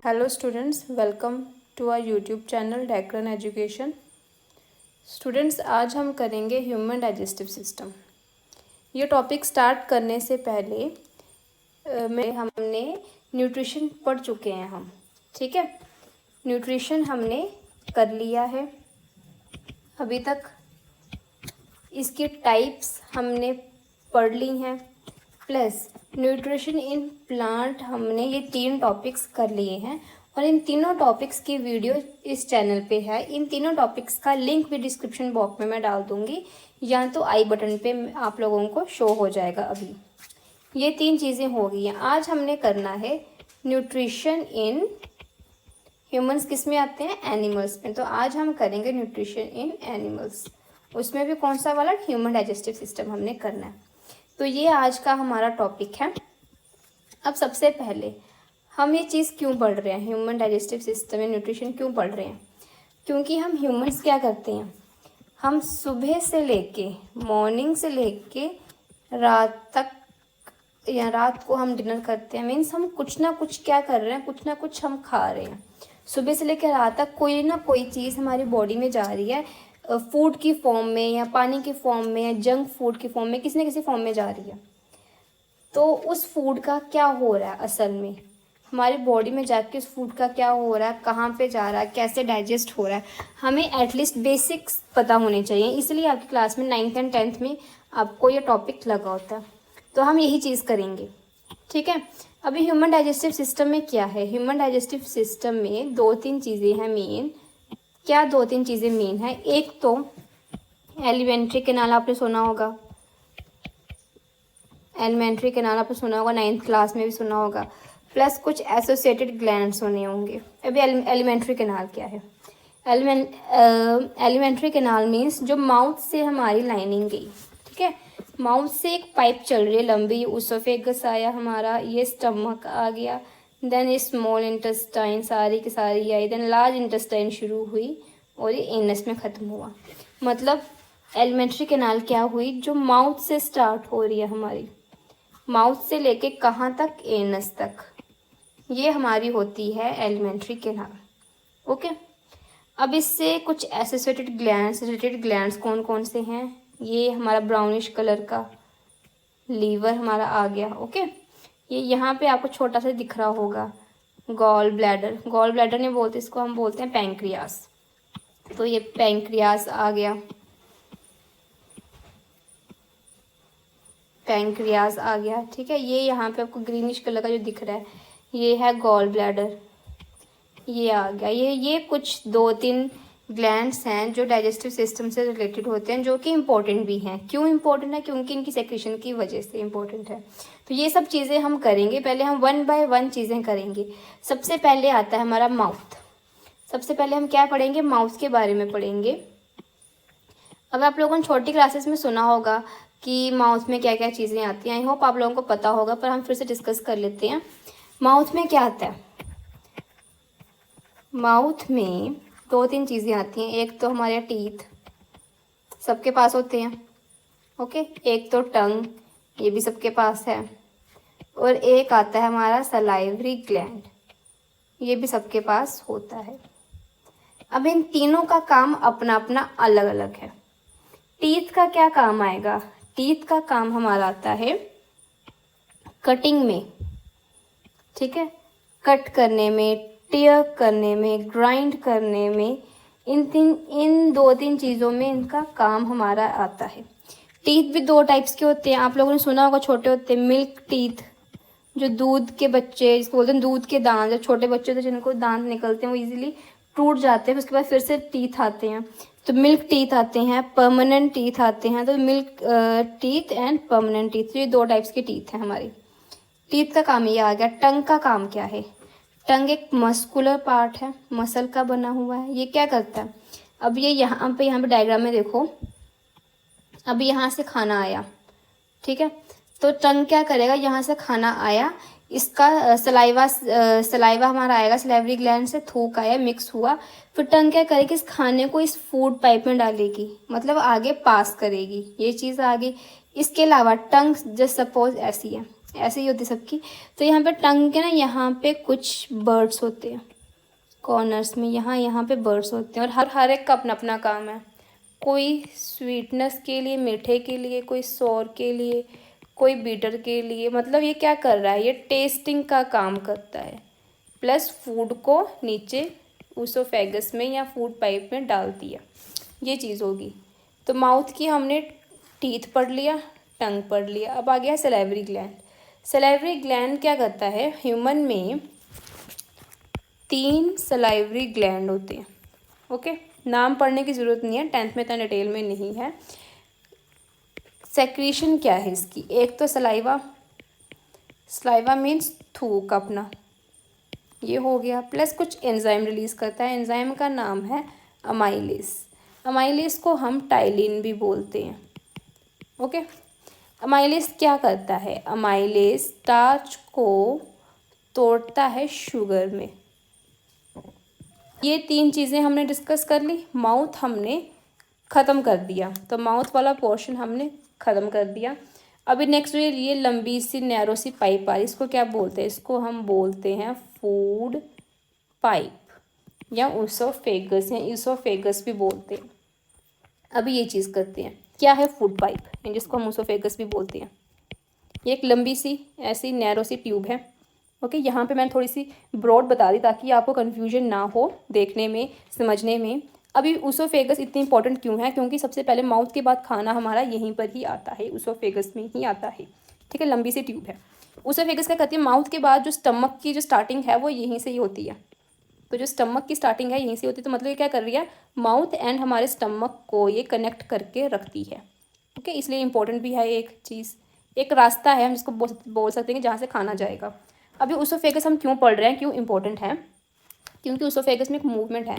Hello students, welcome to our YouTube channel Dakran education. Students, आज हम करेंगे ह्यूमन डाइजेस्टिव सिस्टम। ये टॉपिक स्टार्ट करने से पहले हमने न्यूट्रिशन पढ़ चुके हैं हम, ठीक है। न्यूट्रिशन हमने कर लिया है अभी तक। इसकी टाइप्स हमने पढ़ ली हैं, प्लस न्यूट्रिशन इन प्लांट हमने ये 3 टॉपिक्स कर लिए हैं और इन तीनों टॉपिक्स की वीडियो इस चैनल पे है। इन तीनों टॉपिक्स का लिंक भी डिस्क्रिप्शन बॉक्स में मैं डाल दूंगी, या तो आई बटन पे आप लोगों को शो हो जाएगा। अभी ये 3 चीज़ें हो गई हैं। आज हमने करना है न्यूट्रिशन इन ह्यूमंस। किस में आते हैं? एनिमल्स में। तो आज हम करेंगे न्यूट्रिशन इन एनिमल्स, उसमें भी कौन सा वाला? ह्यूमन डाइजेस्टिव सिस्टम हमने करना है। तो ये आज का हमारा टॉपिक है। अब सबसे पहले हम ये चीज़ क्यों पढ़ रहे हैं, ह्यूमन डाइजेस्टिव सिस्टम में न्यूट्रिशन क्यों पढ़ रहे हैं? क्योंकि हम ह्यूमंस क्या करते हैं, हम सुबह से लेके मॉर्निंग से लेके रात तक या रात को हम डिनर करते हैं। मीन्स हम कुछ ना कुछ क्या कर रहे हैं, कुछ ना कुछ हम खा रहे हैं। सुबह से लेकर रात तक कोई ना कोई चीज़ हमारी बॉडी में जा रही है, फूड की फॉर्म में या पानी की फॉर्म में या जंक फूड की फॉर्म में, किसी न किसी फॉर्म में जा रही है। तो उस फूड का क्या हो रहा है असल में हमारी बॉडी में जाके, उस फूड का क्या हो रहा है, कहाँ पे जा रहा है, कैसे डाइजेस्ट हो रहा है, हमें एटलीस्ट बेसिक्स पता होने चाहिए। इसलिए आपकी क्लास में 9th एंड 10th में आपको ये टॉपिक लगा होता है। तो हम यही चीज़ करेंगे, ठीक है। अभी ह्यूमन डाइजेस्टिव सिस्टम में क्या है? ह्यूमन डाइजेस्टिव सिस्टम में 2-3 चीज़ें हैं मेन। क्या 2-3 चीज़ें मेन है? एक तो एलिमेंट्री कैनाल, आपने सुना होगा। एलिमेंट्री कैनाल आपने सुना होगा, 9th क्लास में भी सुना होगा। प्लस कुछ एसोसिएटेड ग्लैंड्स होने होंगे। अभी एलिमेंट्री कैनाल क्या है? एलिमेंट्री कैनाल मीन्स जो माउथ से हमारी लाइनिंग गई, ठीक है। माउथ से एक पाइप चल रही है लंबी, उसोफेगस आया हमारा, ये स्टमक आ गया, देन ये स्मॉल इंटेस्टाइन सारी की सारी आई, देन लार्ज इंटेस्टाइन शुरू हुई और ये एनस में ख़त्म हुआ। मतलब एलिमेंट्री कैनाल क्या हुई? जो माउथ से स्टार्ट हो रही है हमारी, माउथ से लेके कहाँ तक? एनस तक, ये हमारी होती है एलिमेंट्री कैनाल। ओके। अब इससे कुछ एसोसिएटेड ग्लैंड्स कौन कौन से हैं? ये हमारा ब्राउनिश कलर का लीवर हमारा आ गया। ओके। ये यहाँ पे आपको छोटा सा दिख रहा होगा, गॉल ब्लैडर। गॉल ब्लैडर नहीं बोलते इसको, हम बोलते हैं पैंक्रियास। तो ये पैंक्रियास आ गया, पैंक्रियास आ गया, ठीक है। ये यहाँ पे आपको ग्रीनिश कलर का जो दिख रहा है, ये है गॉल ब्लैडर, ये आ गया। ये कुछ 2-3 ग्लैंड्स हैं जो डाइजेस्टिव सिस्टम से रिलेटेड होते हैं, जो कि इम्पोर्टेंट भी हैं। क्यों इम्पोर्टेंट है? क्योंकि इनकी सेक्रेशन की वजह से इम्पोर्टेंट है। तो ये सब चीज़ें हम करेंगे। पहले हम 1 बाय 1 चीज़ें करेंगे। सबसे पहले आता है हमारा माउथ। सबसे पहले हम क्या पढ़ेंगे? माउथ के बारे में पढ़ेंगे। अब आप लोगों ने छोटी क्लासेस में सुना होगा कि माउथ में क्या क्या चीज़ें आती हैं। आई होप आप लोगों को पता होगा, पर हम फिर से डिस्कस कर लेते हैं। माउथ में क्या आता है? माउथ में 2-3 चीज़ें आती हैं। एक तो हमारे टीथ, सबके पास होते हैं, ओके। एक तो टंग, ये भी सबके पास है। और एक आता है हमारा सलाइवरी ग्लैंड, ये भी सबके पास होता है। अब इन तीनों का काम अपना अपना अलग अलग है। टीथ का क्या काम आएगा? टीथ का काम हमारा आता है कटिंग में, ठीक है। कट करने में, टेयर करने में, ग्राइंड करने में, इन 2-3 चीज़ों में इनका काम हमारा आता है। टीथ भी 2 टाइप्स के होते हैं। आप लोगों ने सुना होगा, छोटे होते हैं मिल्क टीथ, जो दूध के बच्चे, जिसको बोलते हैं दूध के दांत। जो छोटे बच्चे होते हैं जिनको दांत निकलते हैं, वो इजीली टूट जाते हैं, उसके बाद फिर से टीथ आते हैं। तो मिल्क टीथ आते हैं, परमानेंट टीथ आते हैं। तो milk teeth and permanent teeth, ये 2 टाइप्स के टीथ हैं हमारी। टीथ का काम ये आ गया। टंग का काम क्या है? टंग एक मस्कुलर पार्ट है, मसल का बना हुआ है। ये क्या करता है? अब ये यहाँ पे डायग्राम में देखो, अब यहाँ से खाना आया, ठीक है। तो टंग क्या करेगा? यहाँ से खाना आया, इसका सलाइवा हमारा आएगा, सलाइवरी ग्लैंड से थूक आया, मिक्स हुआ, फिर टंग क्या करेगी? इस खाने को इस फूड पाइप में डालेगी, मतलब आगे पास करेगी, ये चीज़ आगे। इसके अलावा टंग जस्ट सपोज ऐसी है, ऐसे ही होती सबकी। तो यहाँ पे टंग के ना यहाँ पे कुछ बर्ड्स होते हैं कॉर्नर्स में, यहाँ पे बर्ड्स होते हैं, और हर एक का अपना अपना काम है। कोई स्वीटनेस के लिए, मीठे के लिए, कोई सोर के लिए, कोई बीटर के लिए। मतलब ये क्या कर रहा है, ये टेस्टिंग का काम करता है, प्लस फूड को नीचे ऊसोफेगस में या फूड पाइप में डाल दिया, ये चीज़ होगी। तो माउथ की हमने टीथ पढ़ लिया, टंग पढ़ लिया। अब आ गया सलाइवरी ग्लैंड। सलाइवरी ग्लैंड क्या करता है, ह्यूमन में 3 सलाइवरी ग्लैंड होते हैं। ओके, नाम पढ़ने की ज़रूरत नहीं है, 10th में इतना डिटेल में नहीं है। सेक्रीशन क्या है इसकी, एक तो सलाइवा, सलाइवा मीन्स थूक अपना, ये हो गया, प्लस कुछ एंजाइम रिलीज़ करता है। एंजाइम का नाम है अमाइलेज। अमाइलेज को हम टाइलिन भी बोलते हैं। ओके, अमाइलेज क्या करता है, अमाइलेज स्टार्च को तोड़ता है शुगर में। ये 3 चीज़ें हमने डिस्कस कर ली। माउथ हमने ख़त्म कर दिया, तो माउथ वाला पोर्शन हमने ख़त्म कर दिया। अभी नेक्स्ट ये लंबी सी नैरो सी पाइप आ रही, इसको क्या बोलते हैं, इसको हम बोलते हैं फूड पाइप या ऊसोफेगस या ईसोफेगस भी बोलते हैं। अभी ये चीज़ करते हैं, क्या है फूड पाइप, जिसको हम ऊसोफेगस भी बोलते हैं। ये एक लंबी सी ऐसी नैरो सी ट्यूब है। ओके, यहाँ पे मैंने थोड़ी सी ब्रॉड बता दी ताकि आपको कन्फ्यूजन ना हो देखने में, समझने में। अभी ऊसोफेगस इतनी इंपॉर्टेंट क्यों है, क्योंकि सबसे पहले माउथ के बाद खाना हमारा यहीं पर ही आता है, ऊसोफेगस में ही आता है। ठीक है, लंबी सी ट्यूब है। ऊसोफेगस क्या करती है, माउथ के बाद जो स्टमक की जो स्टार्टिंग है वो यहीं से ही होती है। तो जो स्टमक की स्टार्टिंग है यहीं से होती है, तो मतलब ये क्या कर रही है, माउथ एंड हमारे स्टमक को ये कनेक्ट करके रखती है। ओके, इसलिए इंपॉर्टेंट भी है एक चीज़, एक रास्ता है हम जिसको बोल सकते हैं कि जहाँ से खाना जाएगा। अभी ऊसोफेगस हम क्यों पढ़ रहे हैं, क्यों इंपॉर्टेंट है, क्योंकि ऊसोफेगस में एक मूवमेंट है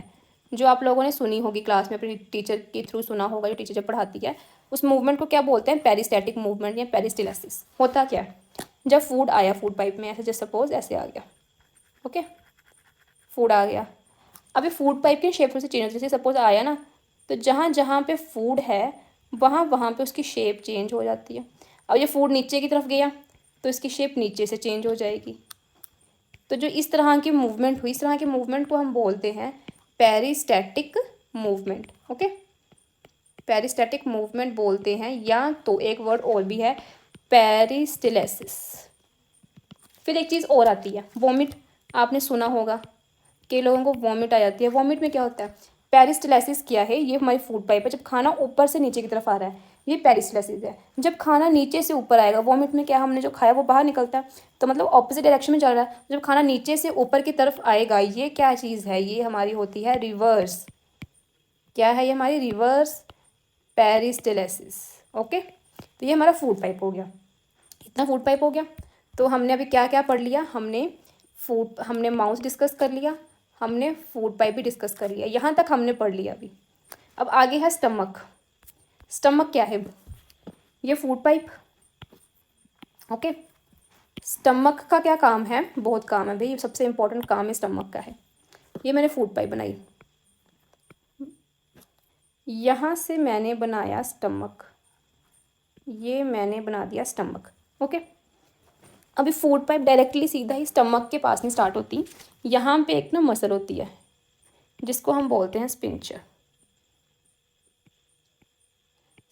जो आप लोगों ने सुनी होगी क्लास में, अपनी टीचर के थ्रू सुना होगा, जो टीचर जब पढ़ाती है। उस मूवमेंट को क्या बोलते हैं, पेरिस्टैटिक मूवमेंट या पेरिस्टिलेसिस। होता क्या है, जब फूड आया फूड पाइप में, ऐसे जैसे सपोज ऐसे आ गया, ओके, फूड आ गया। अभी फूड पाइप की शेप से चेंज होती है, जैसे सपोज आया ना, तो जहाँ जहाँ पे फूड है वहाँ पे उसकी शेप चेंज हो जाती है। अब ये फूड नीचे की तरफ गया तो इसकी शेप नीचे से चेंज हो जाएगी। तो जो इस तरह की मूवमेंट हुई, इस तरह के मूवमेंट को हम बोलते हैं पेरिस्टैटिक मूवमेंट। ओके, पेरिस्टैटिक मूवमेंट बोलते हैं, या तो एक वर्ड और भी है पेरिस्टिलेसिस। फिर एक चीज़ और आती है वॉमिट, आपने सुना होगा कि लोगों को वॉमिट आ जाती है। वॉमिट में क्या होता है, पेरिस्टिलेसिस क्या है, ये हमारी फूड पाइप है, जब खाना ऊपर से नीचे की तरफ आ रहा है ये पेरिस्टिलेसिस है। जब खाना नीचे से ऊपर आएगा, वॉमिट में क्या हमने जो खाया वो बाहर निकलता है, तो मतलब ऑपोजिट डायरेक्शन में चल रहा है। जब खाना नीचे से ऊपर की तरफ आएगा, ये क्या चीज़ है, ये हमारी होती है रिवर्स। क्या है ये हमारी रिवर्स पेरिस्टिलेसिस। ओके, तो ये हमारा फूड पाइप हो गया, इतना फूड पाइप हो गया। तो हमने अभी क्या क्या पढ़ लिया, हमने माउथ डिस्कस कर लिया, हमने फूड पाइप भी डिस्कस कर लिया, यहाँ तक हमने पढ़ लिया अभी। अब आगे है स्टमक। स्टमक क्या है, ये फूड पाइप। ओके, स्टमक का क्या काम है, बहुत काम है भाई, सबसे इंपॉर्टेंट काम है स्टमक का है। ये मैंने फूड पाइप बनाई, यहाँ से मैंने बनाया स्टमक, ये मैंने बना दिया स्टमक। ओके, अभी फूड पाइप डायरेक्टली सीधा ही स्टमक के पास नहीं स्टार्ट होती, यहाँ पे एक ना मसल होती है जिसको हम बोलते हैं स्पिंचर।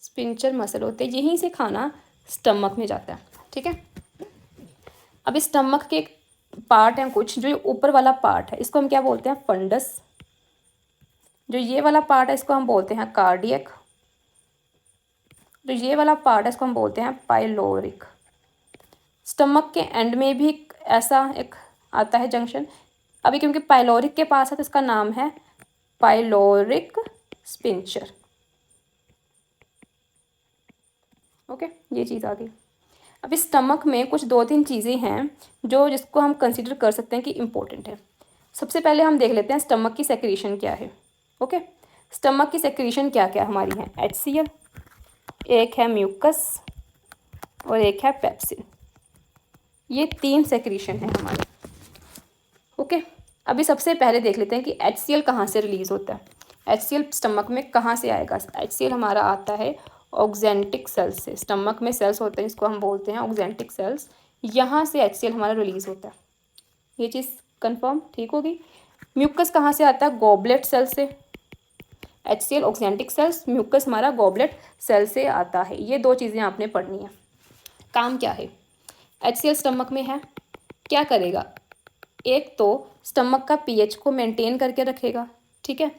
स्पिंचर मसल होते हैं, यहीं से खाना स्टमक में जाता है। ठीक है, अभी स्टमक के पार्ट हैं कुछ, जो ऊपर वाला पार्ट है इसको हम क्या बोलते हैं, फंडस। जो ये वाला पार्ट है इसको हम बोलते हैं कार्डियक। जो ये वाला पार्ट है इसको हम बोलते हैं पाइलोरिक। स्टमक के एंड में भी ऐसा एक आता है जंक्शन, अभी क्योंकि पाइलोरिक के पास है तो इसका नाम है पाइलोरिक स्पिंचर। ओके, ये चीज़ आ गई। अभी स्टमक में कुछ 2-3 चीज़ें हैं जो जिसको हम कंसिडर कर सकते हैं कि इम्पोर्टेंट है। सबसे पहले हम देख लेते हैं स्टमक की सेक्रीशन क्या है। ओके, स्टमक की सेक्रीशन क्या क्या हमारी है, HCl, एक है म्यूकस और एक है पेप्सिन। ये 3 सेक्रीशन है हमारे। ओके, अभी सबसे पहले देख लेते हैं कि HCl कहाँ से रिलीज़ होता है। HCl स्टमक में कहाँ से आएगा, HCl हमारा आता है ऑक्जेंटिक सेल्स से। स्टमक में सेल्स होते हैं जिसको हम बोलते हैं ऑक्जेंटिक सेल्स, यहाँ से HCl हमारा रिलीज होता है। ये चीज़ कंफर्म ठीक होगी। म्यूकस कहाँ से आता है? गॉबलेट सेल से। HCl ऑक्जेंटिक सेल्स, म्यूकस हमारा गॉबलेट सेल से आता है। ये दो चीज़ें आपने पढ़नी है। काम क्या है? HCl स्टमक में है, क्या करेगा? एक तो स्टमक का pH को मेंटेन करके रखेगा, ठीक है।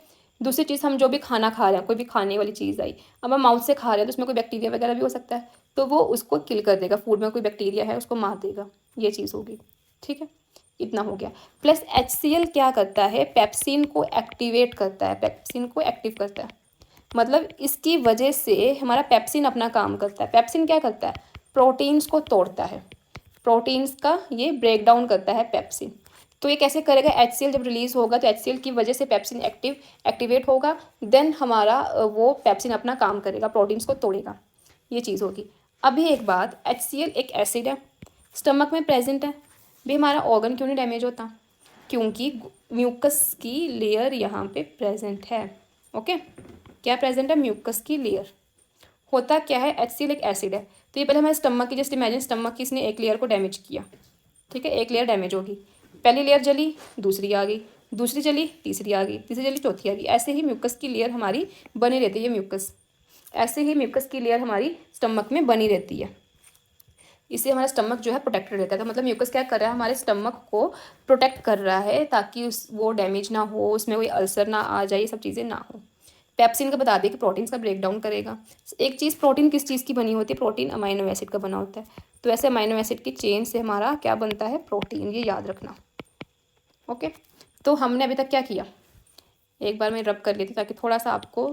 दूसरी चीज़, हम जो भी खाना खा रहे हैं, कोई भी खाने वाली चीज़ आई, अब हम माउथ से खा रहे हैं तो उसमें कोई बैक्टीरिया वगैरह भी हो सकता है, तो वो उसको किल कर देगा। फूड में कोई बैक्टीरिया है उसको मार देगा, ये चीज़ होगी, ठीक है। इतना हो गया। प्लस HCl क्या करता है? पेप्सिन को एक्टिवेट करता है, पेप्सिन को एक्टिव करता है। मतलब इसकी वजह से हमारा पेप्सिन अपना काम करता है। पेप्सिन क्या करता है? प्रोटीन्स को तोड़ता है, प्रोटीन्स का ये ब्रेक डाउन करता है पेप्सिन। तो ये कैसे करेगा? HCl जब रिलीज होगा तो HCl की वजह से पेप्सिन एक्टिवेट होगा, देन हमारा वो पेप्सिन अपना काम करेगा, प्रोटीन्स को तोड़ेगा, ये चीज़ होगी। अभी एक बात, HCl एक एसिड है, स्टमक में प्रेजेंट है, भी हमारा ऑर्गन क्यों नहीं डैमेज होता? क्योंकि म्यूकस की लेयर यहाँ पे प्रेजेंट है। ओके, क्या प्रेजेंट है? म्यूकस की लेयर। होता क्या है? HCl एक एसिड है, तो ये पहले हमारे स्टमक की, जस्ट इमेजिन स्टमक की इसने एक लेयर को डैमेज किया, ठीक है। एक लेयर डैमेज होगी, पहली लेयर जली, दूसरी आ गई, दूसरी जली, तीसरी आ गई, तीसरी जली, चौथी आ गई। ऐसे ही म्यूकस की लेयर हमारी बनी रहती है। म्यूकस, ऐसे ही म्यूकस की लेयर हमारी स्टमक में बनी रहती है। इससे हमारा स्टमक जो है प्रोटेक्टेड रहता है। तो मतलब म्यूकस क्या कर रहा है? हमारे स्टमक को प्रोटेक्ट कर रहा है ताकि वो डैमेज ना हो, उसमें कोई अल्सर ना आ जाए, ये सब चीज़ें ना हो। पेप्सिन का बता दें कि प्रोटीन्स का ब्रेक डाउन करेगा। एक चीज़, प्रोटीन किस चीज़ की बनी होती है? प्रोटीन अमाइनो एसिड का बना होता है। तो ऐसे अमाइनो एसिड की चेन से हमारा क्या बनता है? प्रोटीन, ये याद रखना। ओके, तो हमने अभी तक क्या किया? एक बार मैं रब कर लेती ताकि थोड़ा सा आपको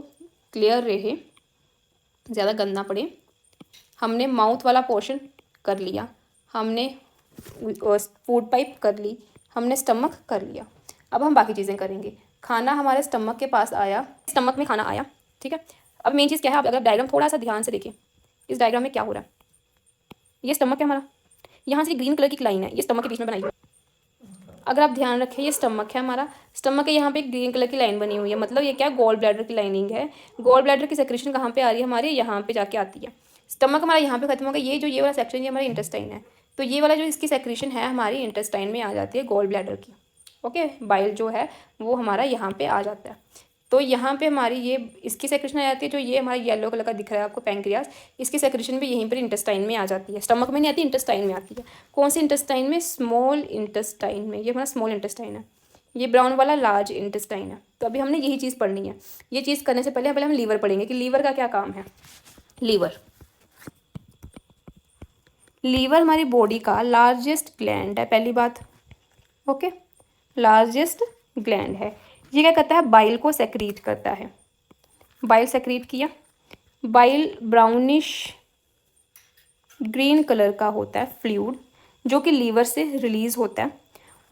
क्लियर रहे, ज़्यादा गंदा पड़े। हमने माउथ वाला पोर्शन कर लिया, हमने फूड पाइप कर ली, हमने स्टमक कर लिया। अब हम बाकी चीज़ें करेंगे। खाना हमारे स्टमक के पास आया, स्टमक में खाना आया, ठीक है। अब मेन चीज़ क्या है? आप अगर डायग्राम थोड़ा सा ध्यान से देखें, इस डायग्राम में क्या हो रहा है? ये स्टमक है हमारा, यहाँ से ग्रीन कलर की लाइन है, ये स्टमक के बीच में बनाई हुई है। अगर आप ध्यान रखें, ये स्टमक है हमारा, स्टमक के यहाँ पे ग्रीन कलर की लाइन बनी हुई है, मतलब ये क्या? गॉल ब्लैडर की लाइनिंग है। गॉल ब्लैडर की सेक्रेशन कहाँ पे आ रही है? हमारे यहाँ पे जाके आती है। स्टमक हमारा यहाँ पे खत्म होगा, ये जो ये वाला सेक्शन ये हमारा इंटेस्टाइन है, तो ये वाला जो इसकी सेक्रेशन है हमारी इंटेस्टाइन में आ जाती है, गॉल ब्लैडर की। ओके, बाइल जो है वो हमारा यहाँ पे आ जाता है। तो यहाँ पे हमारी ये इसकी सेक्रेशन आ जाती है, जो ये हमारा येलो कलर का दिख रहा है आपको पैंक्रियास, इसकी सेक्रेशन भी यहीं पर इंटेस्टाइन में आ जाती है। स्टमक में नहीं आती, इंटेस्टाइन में आती है। कौन सी इंटेस्टाइन में? स्मॉल इंटेस्टाइन में। ये हमारा स्मॉल इंटेस्टाइन है, ये ब्राउन वाला लार्ज इंटेस्टाइन है। तो अभी हमने यही चीज़ पढ़नी है। ये चीज़ करने से पहले हम लीवर पढ़ेंगे कि लीवर का क्या काम है। लीवर हमारी बॉडी का लार्जेस्ट ग्लैंड है, पहली बात। ओके, लार्जेस्ट ग्लैंड है। ये क्या करता है? बाइल को सेक्रीट करता है। बाइल सेक्रीट किया, बाइल ब्राउनिश ग्रीन कलर का होता है फ्लूइड, जो कि लीवर से रिलीज होता है,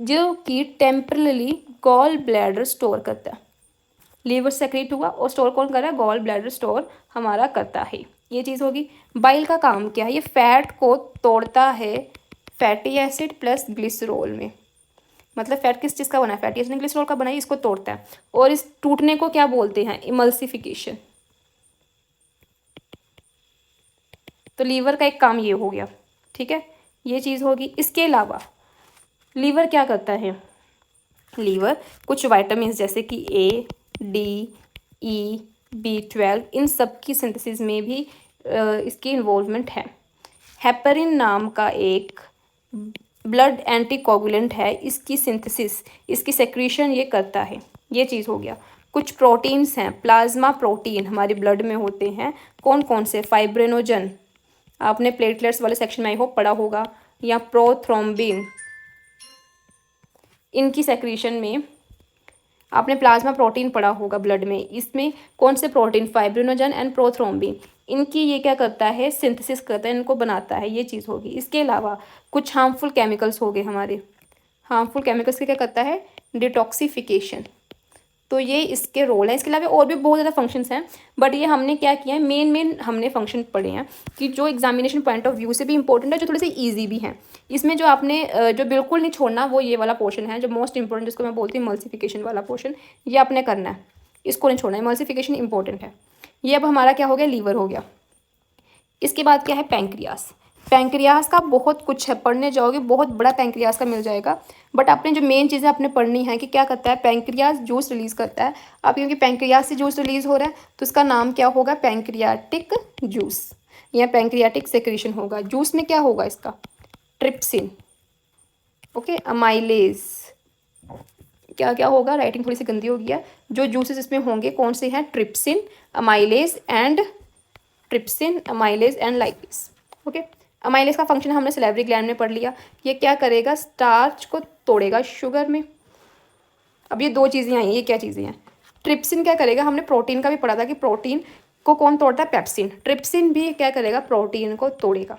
जो कि टेम्परली गॉल ब्लैडर स्टोर करता है। लीवर सेक्रेट हुआ और स्टोर कौन कर रहा है? गॉल ब्लैडर स्टोर हमारा करता है, ये चीज़ होगी। बाइल का काम क्या है? ये फैट को तोड़ता है फैटी एसिड प्लस ग्लिसरॉल में। मतलब फैट किस चीज़ का बना है? फैटी एसिड ग्लिसरॉल का बना है, इसको तोड़ता है। और इस टूटने को क्या बोलते हैं? इमल्सिफिकेशन। तो लीवर का एक काम ये हो गया, ठीक है, ये चीज़ होगी। इसके अलावा लीवर क्या करता है? लीवर कुछ वाइटामिन जैसे कि A, D, E, B12 इन सब की सिंथेसिस में भी इसकी इन्वॉल्वमेंट है। हेपरिन नाम का एक ब्लड एंटीकोगुलेंट है, इसकी सिंथेसिस, इसकी सेक्रीशन ये करता है, ये चीज़ हो गया। कुछ प्रोटीन्स हैं, प्लाज्मा प्रोटीन हमारे ब्लड में होते हैं। कौन कौन से? फाइब्रिनोजन, आपने प्लेटलेट्स वाले सेक्शन में आई होप पढ़ा होगा, या प्रोथ्रोम्बिन, इनकी सेक्रीशन में आपने प्लाज्मा प्रोटीन पढ़ा होगा ब्लड में। इसमें कौन से प्रोटीन? फाइब्रिनोजन एंड प्रोथ्रोम्बिन, इनकी ये क्या करता है? सिंथेसिस करता है, इनको बनाता है, ये चीज़ होगी। इसके अलावा कुछ हार्मफुल केमिकल्स हो गए हमारे, हार्मफुल केमिकल्स की क्या करता है? डिटॉक्सिफिकेशन। तो ये इसके रोल है। इसके अलावा और भी बहुत ज़्यादा फंक्शंस हैं, बट ये हमने क्या किया है, मेन हमने फंक्शन पढ़े हैं कि जो एग्जामिनेशन पॉइंट ऑफ व्यू से भी इंपॉर्टेंट है, जो थोड़े से ईजी भी हैं। इसमें जो आपने जो बिल्कुल नहीं छोड़ना वो ये वाला पोर्शन है, जो मोस्ट इंपॉर्टेंट, जिसको मैं बोलती हूँ इमल्सिफिकेशन वाला पोर्शन, ये आपने करना है, इसको नहीं छोड़ना। इमल्सिफिकेशन इंपॉर्टेंट है। ये अब हमारा क्या हो गया? लीवर हो गया। इसके बाद क्या है? पैंक्रियास। पैंक्रियाज का बहुत कुछ है, पढ़ने जाओगे बहुत बड़ा पैंक्रियाज का मिल जाएगा, बट आपने जो मेन चीज़ें आपने पढ़नी है कि क्या करता है पैंक्रियाज, जूस रिलीज़ करता है। अब क्योंकि पैंक्रियाज से जूस रिलीज़ हो रहा है तो इसका नाम क्या होगा, पैंक्रियाटिक जूस या पैंक्रियाटिक सेक्रेशन होगा। जूस में क्या होगा इसका, ट्रिप्सिन, ओके, अमाइलेज, क्या क्या होगा, राइटिंग थोड़ी सी गंदी हो गई है। जो जूसेस इसमें होंगे कौन से हैं, trypsin, amylase and lipase, okay. Amylase का फंक्शन हमने सैलिवरी ग्लैंड में पढ़ लिया। ये क्या करेगा, स्टार्च को तोड़ेगा शुगर में। अब ये दो चीज़ें आई, ये क्या चीज़ें हैं, ट्रिप्सिन क्या करेगा, हमने प्रोटीन का भी पढ़ा था कि प्रोटीन को कौन तोड़ता है, पेप्सिन। ट्रिप्सिन भी क्या करेगा, प्रोटीन को तोड़ेगा।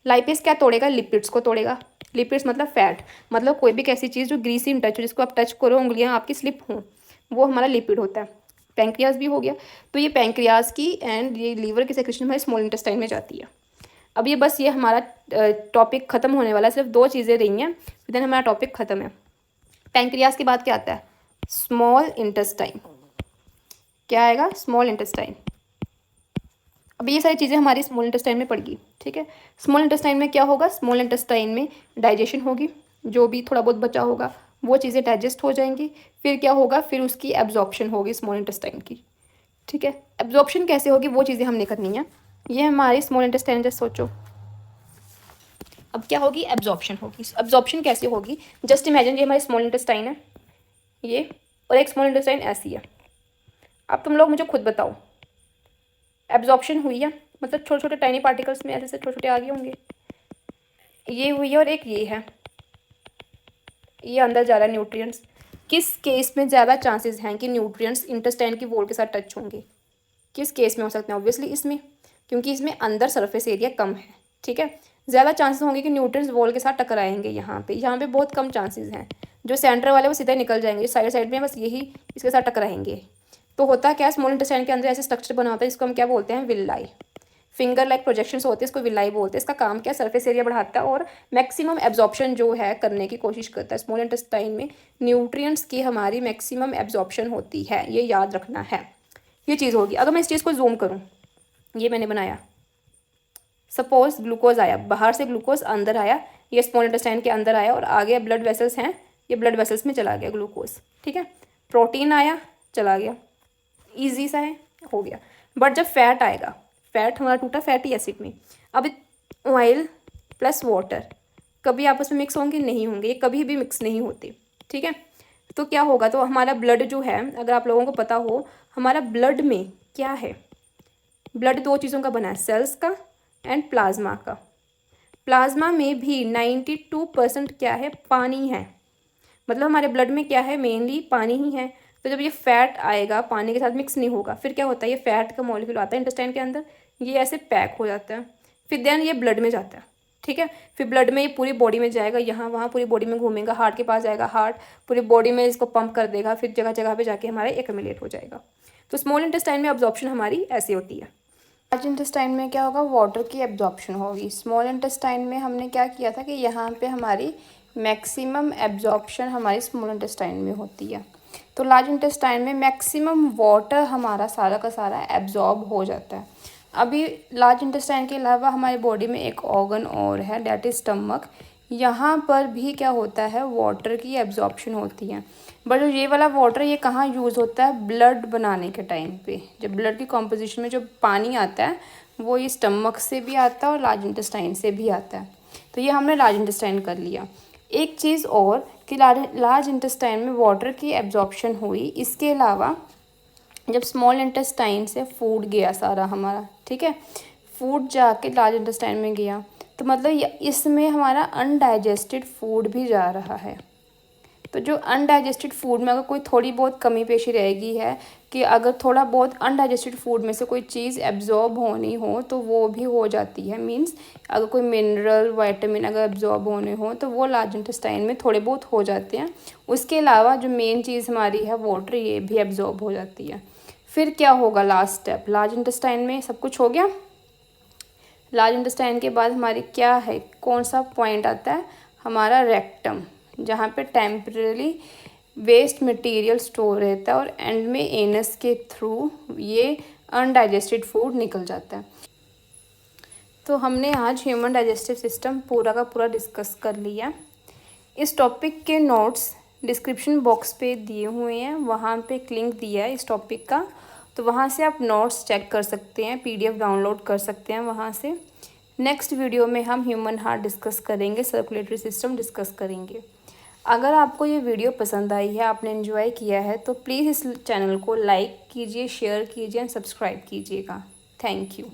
लाइपेज क्या तोड़ेगा, लिपिड्स को तोड़ेगा। लिपिड्स मतलब फैट, मतलब कोई भी कैसी चीज़ जो ग्रीसी इन टच हो, जिसको आप टच करो उंगलियां आपकी स्लिप हों, वो हमारा लिपिड होता है। पैंक्रियाज भी हो गया। तो ये पैंक्रियाज की एंड ये लीवर की सेक्रेशन हमारे स्मॉल इंटेस्टाइन में जाती है। अब ये बस ये हमारा टॉपिक ख़त्म होने वाला है, सिर्फ दो चीज़ें रही हैं, फिर देन हमारा टॉपिक ख़त्म है। पैंक्रियाज के बाद क्या आता है, स्मॉल इंटेस्टाइन। क्या आएगा, स्मॉल इंटेस्टाइन। अब ये सारी चीज़ें हमारी स्मॉल इंटेस्टाइन में पड़ गई, ठीक है। स्मॉल इंटेस्टाइन में क्या होगा, स्मॉल इंटेस्टाइन में डाइजेशन होगी, जो भी थोड़ा बहुत बचा होगा वो चीज़ें डाइजेस्ट हो जाएंगी। फिर क्या होगा, फिर उसकी एब्जॉर्प्शन होगी स्मॉल इंटेस्टाइन की, ठीक है। एब्जॉर्प्शन कैसे होगी वो चीज़ें हमने करनी है। ये हमारी स्मॉल इंटेस्टाइन, जस्ट सोचो अब क्या होगी, एब्जॉर्प्शन होगी। एब्जॉर्प्शन कैसे होगी, जस्ट इमेजिन ये हमारी स्मॉल इंटेस्टाइन है ये, और एक स्मॉल इंटेस्टाइन ऐसी है। अब तुम लोग मुझे खुद बताओ, एब्जॉर्प्शन हुई है, मतलब छोटे छोटे टाइनी पार्टिकल्स में ऐसे से छोटे छोटे आ गए होंगे, ये हुई है और एक ये है, ये अंदर जा रहा है न्यूट्रिएंट्स। किस केस में ज़्यादा चांसेस हैं कि न्यूट्रिएंट्स इंटेस्टाइन की वॉल के साथ टच होंगे, किस केस में हो सकते हैं, ऑब्वियसली इसमें, क्योंकि इसमें अंदर सरफेस एरिया कम है, ठीक है। ज़्यादा चांसेस होंगे कि न्यूट्रिएंट्स वॉल के साथ टकराएंगे, यहाँ पे बहुत कम चांसेस हैं। जो सेंटर वाले वो सीधे निकल जाएंगे, साइड साइड में बस यही इसके साथ टकराएंगे। तो होता क्या, स्मॉल इंटेस्टाइन के अंदर ऐसे स्ट्रक्चर बना होता है जिसको हम क्या बोलते हैं, विलाई, फिंगर लाइक प्रोजेक्शंस होते हैं, इसको विलाई बोलते हैं। इसका काम क्या, सरफेस एरिया बढ़ाता है और मैक्सिमम एब्जॉर्प्शन जो है करने की कोशिश करता है। स्मॉल इंटेस्टाइन में न्यूट्रिएंट्स की हमारी मैक्सिमम एब्जॉर्प्शन होती है, ये याद रखना है, ये चीज़ होगी। अगर मैं इस चीज़ को जूम करूँ, ये मैंने बनाया, सपोज ग्लूकोज आया बाहर से, ग्लूकोज अंदर आया, ये स्मॉल इंटेस्टाइन के अंदर आया और आ गया, ब्लड वेसल्स हैं, ये ब्लड वेसल्स में चला गया ग्लूकोज, ठीक है। प्रोटीन आया, चला गया, ईजी सा है, हो गया। बट जब फैट आएगा, फैट हमारा टूटा फैटी एसिड में, अब ऑयल प्लस वाटर कभी आपस में मिक्स होंगे, नहीं होंगे, ये कभी भी मिक्स नहीं होते, ठीक है। तो क्या होगा, तो हमारा ब्लड जो है, अगर आप लोगों को पता हो हमारा ब्लड में क्या है, ब्लड दो चीज़ों का बना है, सेल्स का एंड प्लाज्मा का। प्लाज्मा में भी 92% क्या है, पानी है, मतलब हमारे ब्लड में क्या है, मेनली पानी ही है। तो जब ये फैट आएगा पानी के साथ मिक्स नहीं होगा, फिर क्या होता है, ये फैट का मॉलिक्यूल आता है इंटेस्टाइन के अंदर, ये ऐसे पैक हो जाता है, फिर देन ये ब्लड में जाता है, ठीक है। फिर ब्लड में ये पूरी बॉडी में जाएगा, यहाँ वहाँ पूरी बॉडी में घूमेगा, हार्ट के पास जाएगा, हार्ट पूरी बॉडी में इसको पंप कर देगा, फिर जगह जगह पे जाके हमारे एक्यूमुलेट हो जाएगा। तो स्मॉल इंटेस्टाइन में अब्जॉर्प्शन हमारी ऐसी होती है। लार्ज इंटेस्टाइन में क्या होगा, वाटर की एब्जॉर्प्शन होगी। स्मॉल इंटेस्टाइन में हमने क्या किया था कि यहाँ पे हमारी मैक्सिमम एब्जॉर्प्शन हमारी स्मॉल इंटेस्टाइन में होती है। तो लार्ज इंटेस्टाइन में मैक्सिमम वाटर हमारा सारा का सारा एब्जॉर्ब हो जाता है। अभी लार्ज इंटेस्टाइन के अलावा हमारी बॉडी में एक ऑर्गन और है, डेट इज स्टमक। यहाँ पर भी क्या होता है, वाटर की एब्जॉर्प्शन होती है। बट ये वाला वाटर ये कहाँ यूज़ होता है, ब्लड बनाने के टाइम पे, जब ब्लड की कॉम्पोजिशन में जो पानी आता है वो ये स्टमक से भी आता है और लार्ज इंटेस्टाइन से भी आता है। तो ये हमने लार्ज इंटेस्टाइन कर लिया। एक चीज़ और कि लार्ज इंटेस्टाइन में वाटर की एब्जॉर्प्शन हुई, इसके अलावा जब स्मॉल इंटेस्टाइन से फूड गया सारा हमारा, ठीक है, फूड जाके लार्ज इंटेस्टाइन में गया, तो मतलब इसमें हमारा अनडाइजेस्टेड फूड भी जा रहा है। तो जो अनडाइजेस्टेड फूड में अगर कोई थोड़ी बहुत कमी पेशी रहेगी है कि अगर थोड़ा बहुत अनडाइजेस्टेड फूड में से कोई चीज़ एब्जॉर्ब होनी हो तो वो भी हो जाती है। मींस अगर कोई मिनरल विटामिन अगर एब्जॉर्ब होने हो तो वो लार्ज इंटेस्टाइन में थोड़े बहुत हो जाते हैं। उसके अलावा जो मेन चीज़ हमारी है वाटर, ये भी एब्जॉर्ब हो जाती है। फिर क्या होगा, लास्ट स्टेप, लार्ज इंटेस्टाइन में सब कुछ हो गया। लार्ज इंटेस्टाइन के बाद हमारी क्या है, कौन सा पॉइंट आता है, हमारा रेक्टम, जहाँ पे टेम्परेरी वेस्ट मटेरियल स्टोर रहता है और एंड में एनस के थ्रू ये अनडाइजेस्टेड फूड निकल जाता है। तो हमने आज ह्यूमन डाइजेस्टिव सिस्टम पूरा का पूरा डिस्कस कर लिया। इस टॉपिक के नोट्स डिस्क्रिप्शन बॉक्स पे दिए हुए हैं, वहाँ पे एक लिंक दिया है इस टॉपिक का, तो वहाँ से आप नोट्स चेक कर सकते हैं, PDF डाउनलोड कर सकते हैं वहाँ से। नेक्स्ट वीडियो में हम ह्यूमन हार्ट डिस्कस करेंगे, सर्कुलेटरी सिस्टम डिस्कस करेंगे। अगर आपको ये वीडियो पसंद आई है, आपने एंजॉय किया है, तो प्लीज़ इस चैनल को लाइक कीजिए, शेयर कीजिए एंड सब्सक्राइब कीजिएगा। Thank you.